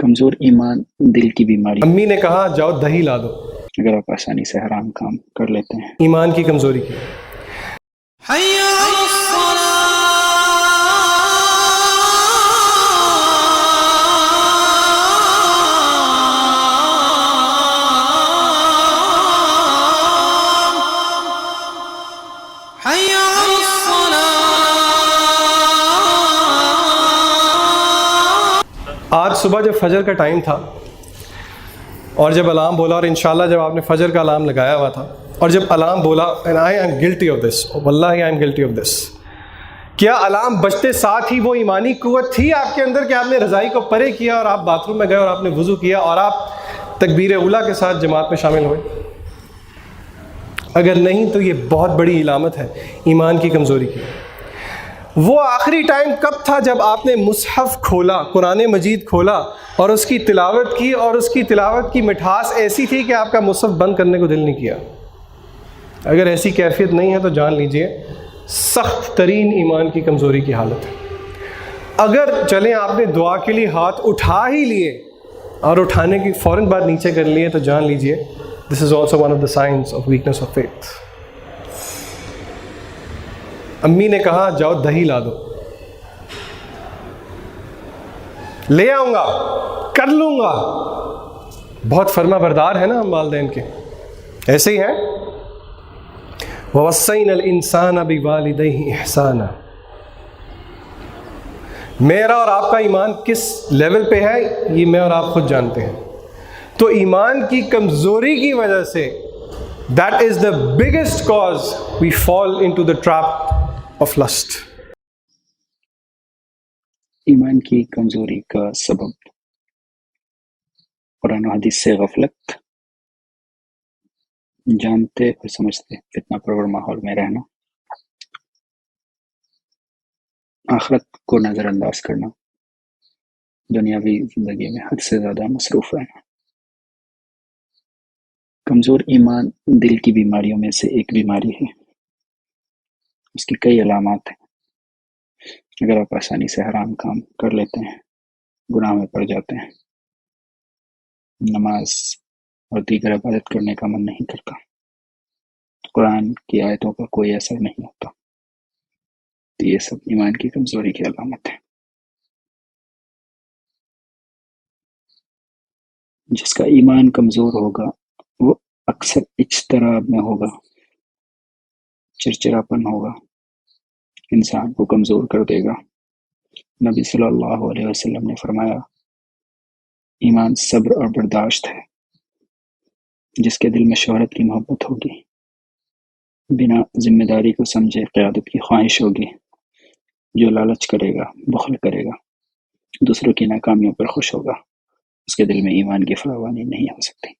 کمزور ایمان دل کی بیماری. امی نے کہا جاؤ دہی لا دو. اگر آپ آسانی سے حرام کام کر لیتے ہیں. ایمان کی کمزوری کی. آج صبح جب فجر کا ٹائم تھا اور جب الارم بولا، اور انشاءاللہ جب آپ نے فجر کا الارم لگایا ہوا تھا اور جب الارم بولا، and I am guilty of this، واللہ I am guilty of this، کیا الارم بجتے ساتھ ہی وہ ایمانی قوت تھی آپ کے اندر کہ آپ نے رضائی کو پرے کیا اور آپ باتھ روم میں گئے اور آپ نے وضو کیا اور آپ تکبیر اولیٰ کے ساتھ جماعت میں شامل ہوئے؟ اگر نہیں تو یہ بہت بڑی علامت ہے ایمان کی کمزوری کی. وہ آخری ٹائم کب تھا جب آپ نے مصحف کھولا، قرآن مجید کھولا اور اس کی تلاوت کی، اور اس کی تلاوت کی مٹھاس ایسی تھی کہ آپ کا مصحف بند کرنے کو دل نہیں کیا؟ اگر ایسی کیفیت نہیں ہے تو جان لیجئے سخت ترین ایمان کی کمزوری کی حالت ہے. اگر چلیں آپ نے دعا کے لیے ہاتھ اٹھا ہی لیے اور اٹھانے کی فوراً بعد نیچے کر لیے تو جان لیجئے this is also one of the signs of weakness of faith. امی نے کہا جاؤ دہی لا دو. لے آؤں گا، کر لوں گا. بہت فرما بردار ہے نا ہم والدین کے، ایسے ہی ہیں. وَوَصَّيْنَا الْإِنسَانَ بِوَالِدَيْهِ إِحْسَانًا. میرا اور آپ کا ایمان کس لیول پہ ہے یہ میں اور آپ خود جانتے ہیں. تو ایمان کی کمزوری کی وجہ سے that is the biggest cause we fall into the trap of lust. ایمان کی کمزوری کا سبب قرآن و حدیث سے غفلت، جانتے اور سمجھتے فتنہ پرور ماحول میں رہنا، آخرت کو نظر انداز کرنا، دنیاوی زندگی میں حد سے زیادہ مصروف رہنا. کمزور ایمان دل کی بیماریوں میں سے ایک بیماری ہے. اس کی کئی علامات ہیں. اگر آپ آسانی سے حرام کام کر لیتے ہیں، گناہ میں پڑ جاتے ہیں، نماز اور دیگر عبادت کرنے کا من نہیں کرتا، قرآن کی آیتوں کا کوئی اثر نہیں ہوتا، تو یہ سب ایمان کی کمزوری کی علامت ہے. جس کا ایمان کمزور ہوگا وہ اکثر اجتراب میں ہوگا، چرچراپن ہوگا، انسان کو کمزور کر دے گا. نبی صلی اللہ علیہ وسلم نے فرمایا ایمان صبر اور برداشت ہے. جس کے دل میں شہرت کی محبت ہوگی، بنا ذمہ داری کو سمجھے قیادت کی خواہش ہوگی، جو لالچ کرے گا، بخل کرے گا، دوسروں کی ناکامیوں پر خوش ہوگا، اس کے دل میں ایمان کی فراوانی نہیں ہو سکتی.